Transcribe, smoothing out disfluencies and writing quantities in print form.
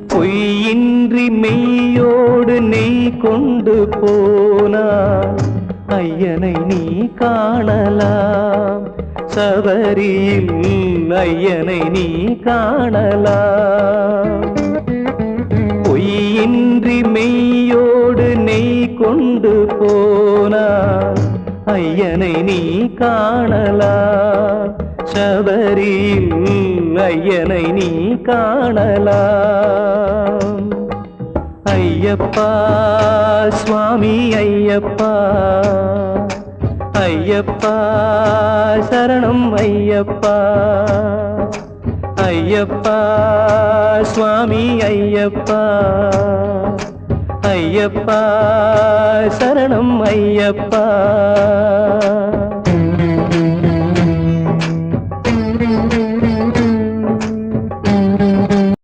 பொய்யின்றி மெய்யோடு நெய் கொண்டு போனாய் ஐயனை நீ காணலாம் சபரியில் ஐயனை நீ காணலாம் பொய்யின்றி மெய்யோடு நெய் கொண்டு போனாய் ஐயனை நீ காணலாம் சபரியில் ஐயனை நீ காணலாம் ஐயப்பா சுவாமி ஐயப்பா ஐயப்பா சரணம் ஐயப்பா ஐயப்பா சுவாமி ஐயப்பா ஐயப்பா சரணம் ஐயப்பா